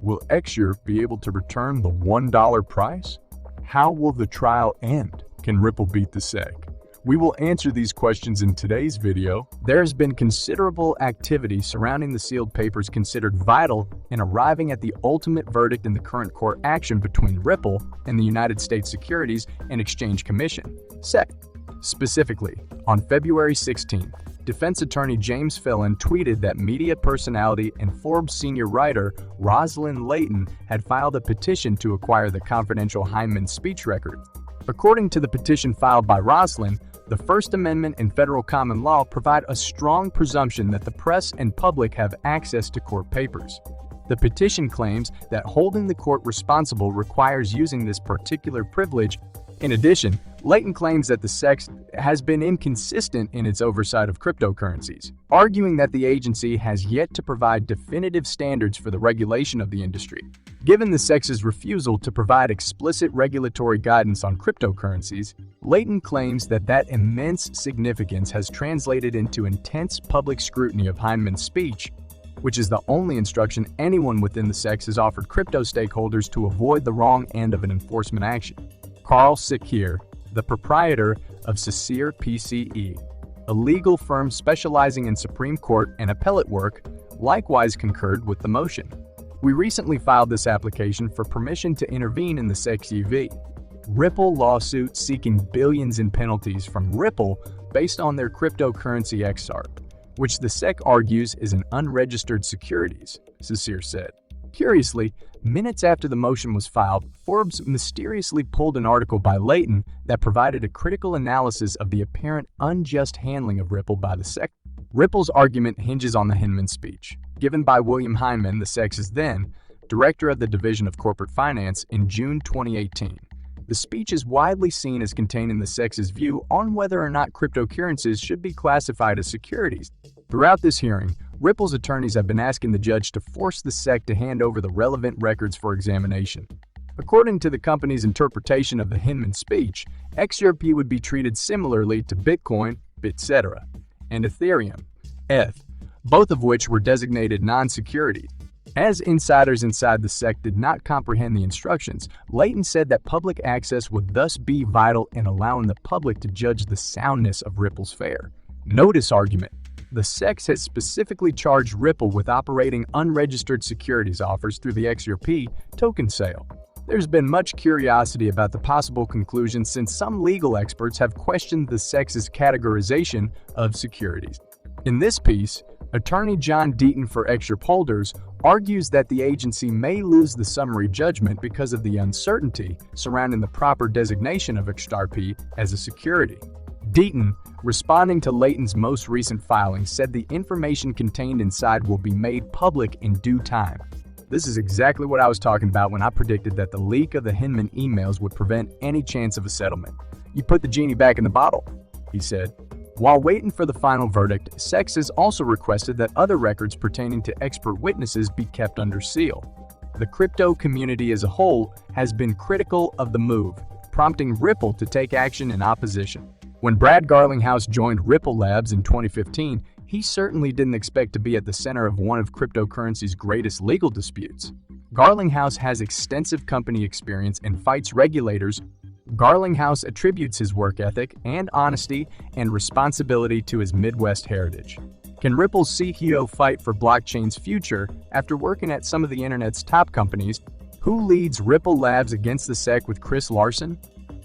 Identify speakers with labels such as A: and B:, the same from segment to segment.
A: Will XRP be able to return the $1 price? How will the trial end? Can Ripple beat the SEC? We will answer these questions in today's video. There has been considerable activity surrounding the sealed papers considered vital in arriving at the ultimate verdict in the current court action between Ripple and the United States Securities and Exchange Commission, SEC. Specifically, on February 16th, defense attorney James Phelan tweeted that media personality and Forbes senior writer Rosalind Layton had filed a petition to acquire the confidential Hinman speech record. According to the petition filed by Rosalind, the First Amendment and federal common law provide a strong presumption that the press and public have access to court papers. The petition claims that holding the court responsible requires using this particular privilege. In addition, Layton claims that the SEC has been inconsistent in its oversight of cryptocurrencies, arguing that the agency has yet to provide definitive standards for the regulation of the industry. Given the SEC's refusal to provide explicit regulatory guidance on cryptocurrencies, Layton claims that immense significance has translated into intense public scrutiny of Hinman's speech, which is the only instruction anyone within the SEC has offered crypto stakeholders to avoid the wrong end of an enforcement action. Carl Sikir, the proprietor of Sikir PCE, a legal firm specializing in Supreme Court and appellate work, likewise concurred with the motion. We recently filed this application for permission to intervene in the SEC's v. Ripple lawsuit seeking billions in penalties from Ripple based on their cryptocurrency XRP, which the SEC argues is an unregistered securities, Sikir said. Curiously, minutes after the motion was filed, Forbes mysteriously pulled an article by Layton that provided a critical analysis of the apparent unjust handling of Ripple by the SEC. Ripple's argument hinges on the Hinman speech, given by William Hinman, the SEC's then Director of the Division of Corporate Finance, in June 2018. The speech is widely seen as containing the SEC's view on whether or not cryptocurrencies should be classified as securities. Throughout this hearing, Ripple's attorneys have been asking the judge to force the SEC to hand over the relevant records for examination. According to the company's interpretation of the Hinman speech, XRP would be treated similarly to Bitcoin, etc., and Ethereum, ETH, both of which were designated non-securities. As insiders inside the SEC did not comprehend the instructions, Layton said that public access would thus be vital in allowing the public to judge the soundness of Ripple's fair notice argument. The SEC has specifically charged Ripple with operating unregistered securities offers through the XRP token sale. There's been much curiosity about the possible conclusion since some legal experts have questioned the SEC's categorization of securities. In this piece, attorney John Deaton for XRP holders argues that the agency may lose the summary judgment because of the uncertainty surrounding the proper designation of XRP as a security. Deaton, responding to Layton's most recent filing, said the information contained inside will be made public in due time. This is exactly what I was talking about when I predicted that the leak of the Hinman emails would prevent any chance of a settlement. You put the genie back in the bottle, he said. While waiting for the final verdict, SEC has also requested that other records pertaining to expert witnesses be kept under seal. The crypto community as a whole has been critical of the move, prompting Ripple to take action in opposition. When Brad Garlinghouse joined Ripple Labs in 2015, he certainly didn't expect to be at the center of one of cryptocurrency's greatest legal disputes. Garlinghouse has extensive company experience and fights regulators. Garlinghouse attributes his work ethic and honesty and responsibility to his Midwest heritage. Can Ripple's CEO fight for blockchain's future after working at some of the internet's top companies? Who leads Ripple Labs against the SEC with Chris Larson?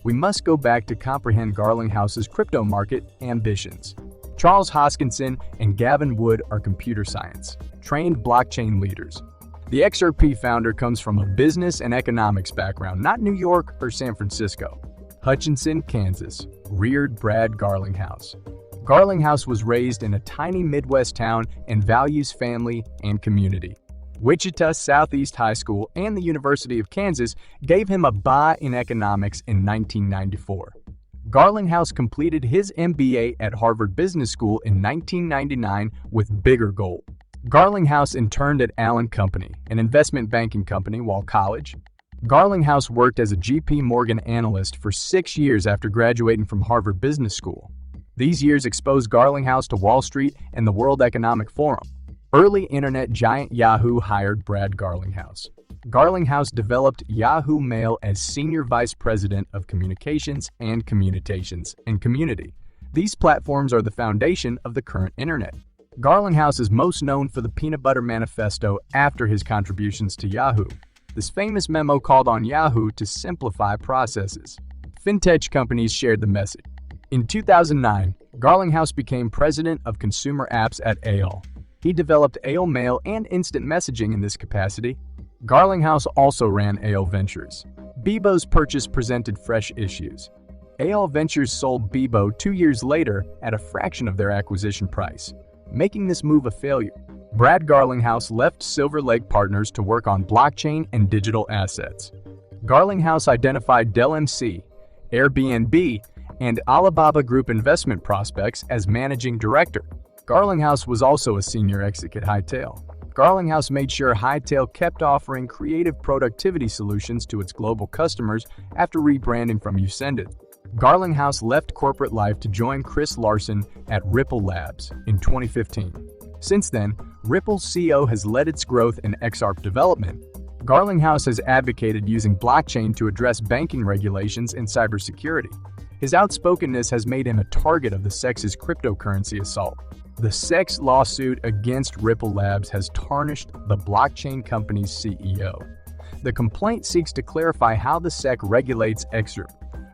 A: We must go back to comprehend Garlinghouse's crypto market ambitions. Charles Hoskinson and Gavin Wood are computer science trained blockchain leaders. The XRP founder comes from a business and economics background, not New York or San Francisco. Hutchinson, Kansas, reared Brad Garlinghouse. Garlinghouse was raised in a tiny Midwest town and values family and community. Wichita Southeast High School and the University of Kansas gave him a BA in economics in 1994. Garlinghouse completed his MBA at Harvard Business School in 1999 with bigger goals. Garlinghouse interned at Allen Company, an investment banking company, while college. Garlinghouse worked as a JP Morgan analyst for 6 years after graduating from Harvard Business School. These years exposed Garlinghouse to Wall Street and the World Economic Forum. Early internet giant Yahoo hired Brad Garlinghouse. Garlinghouse developed Yahoo Mail as Senior Vice President of Communications and Communications and Community. These platforms are the foundation of the current internet. Garlinghouse is most known for the Peanut Butter Manifesto after his contributions to Yahoo. This famous memo called on Yahoo to simplify processes. Fintech companies shared the message. In 2009, Garlinghouse became president of consumer apps at AOL. He developed AOL Mail and instant messaging in this capacity. Garlinghouse also ran AOL Ventures. Bebo's purchase presented fresh issues. AOL Ventures sold Bebo 2 years later at a fraction of their acquisition price, making this move a failure. Brad Garlinghouse left Silver Lake Partners to work on blockchain and digital assets. Garlinghouse identified Dell MC, Airbnb, and Alibaba Group investment prospects as managing director. Garlinghouse was also a senior exec at Hightail. Garlinghouse made sure Hightail kept offering creative productivity solutions to its global customers after rebranding from Usended. Garlinghouse left corporate life to join Chris Larson at Ripple Labs in 2015. Since then, Ripple's CEO has led its growth in XRP development. Garlinghouse has advocated using blockchain to address banking regulations and cybersecurity. His outspokenness has made him a target of the SEC's cryptocurrency assault. The SEC's lawsuit against Ripple Labs has tarnished the blockchain company's CEO. The complaint seeks to clarify how the SEC regulates XRP.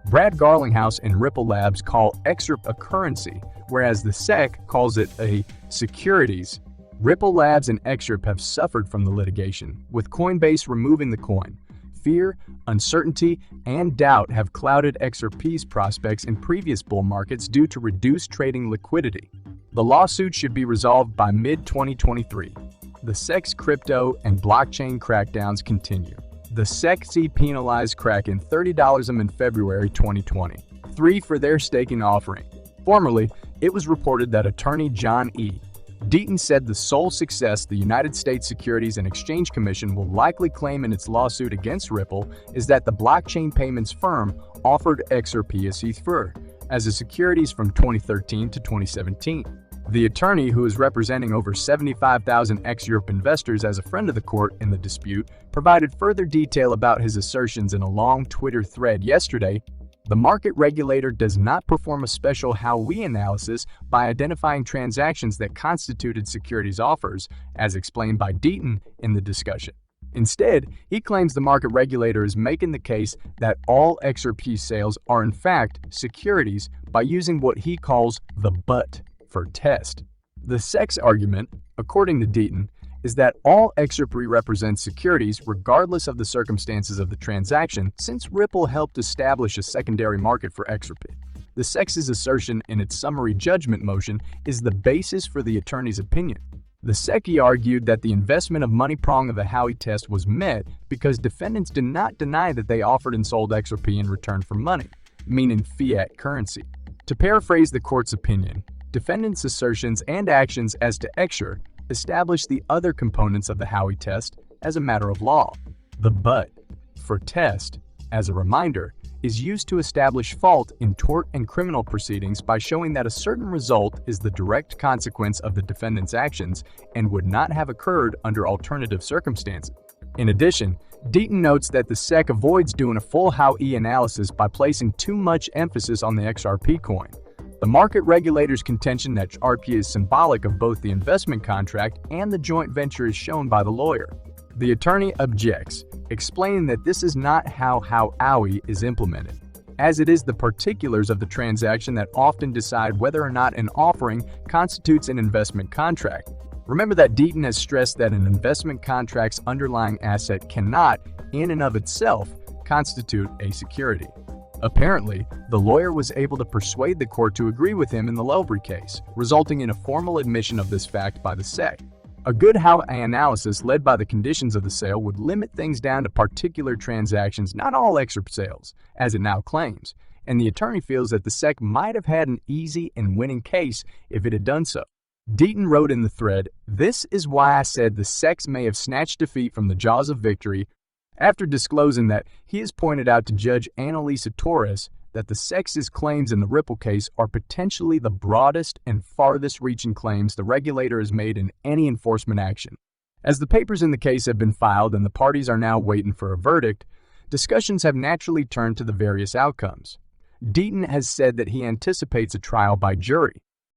A: Brad Garlinghouse and Ripple Labs call XRP a currency, whereas the SEC calls it a securities. Ripple Labs and XRP have suffered from the litigation, with Coinbase removing the coin. Fear, uncertainty, and doubt have clouded XRP's prospects in previous bull markets due to reduced trading liquidity. The lawsuit should be resolved by mid-2023. The SEC's crypto and blockchain crackdowns continue. The SEC penalized Kraken $30 in February 2020, for their staking offering. Formerly, it was reported that attorney John E. Deaton said the sole success the United States Securities and Exchange Commission will likely claim in its lawsuit against Ripple is that the blockchain payments firm offered XRP as Ether as a securities from 2013 to 2017. The attorney, who is representing over 75,000 XRP investors as a friend of the court in the dispute, provided further detail about his assertions in a long Twitter thread yesterday. The market regulator does not perform a special Howey analysis by identifying transactions that constituted securities offers, as explained by Deaton in the discussion. Instead, he claims the market regulator is making the case that all XRP sales are in fact securities by using what he calls the but for test. The SEC's argument, according to Deaton, is that all XRP represents securities regardless of the circumstances of the transaction, since Ripple helped establish a secondary market for XRP. The SEC's assertion in its summary judgment motion is the basis for the attorney's opinion. The SEC argued that the investment of money prong of the Howey test was met because defendants did not deny that they offered and sold XRP in return for money, meaning fiat currency. To paraphrase the court's opinion, defendants' assertions and actions as to XRP establish the other components of the Howey test as a matter of law. The but for test, as a reminder, is used to establish fault in tort and criminal proceedings by showing that a certain result is the direct consequence of the defendant's actions and would not have occurred under alternative circumstances. In addition, Deaton notes that the SEC avoids doing a full Howey analysis by placing too much emphasis on the XRP coin. The market regulator's contention that XRP is symbolic of both the investment contract and the joint venture is shown by the lawyer. The attorney objects, explaining that this is not how Howey is implemented, as it is the particulars of the transaction that often decide whether or not an offering constitutes an investment contract. Remember that Deaton has stressed that an investment contract's underlying asset cannot, in and of itself, constitute a security. Apparently, the lawyer was able to persuade the court to agree with him in the Lowbury case, resulting in a formal admission of this fact by the SEC. A good Howey analysis led by the conditions of the sale would limit things down to particular transactions, not all XRP sales, as it now claims, and the attorney feels that the SEC might have had an easy and winning case if it had done so. Deaton wrote in the thread, "This is why I said the SEC may have snatched defeat from the jaws of victory," after disclosing that he has pointed out to Judge Annalisa Torres that the SEC's claims in the Ripple case are potentially the broadest and farthest-reaching claims the regulator has made in any enforcement action. As the papers in the case have been filed and the parties are now waiting for a verdict, discussions have naturally turned to the various outcomes. Deaton has said that he anticipates a trial by jury,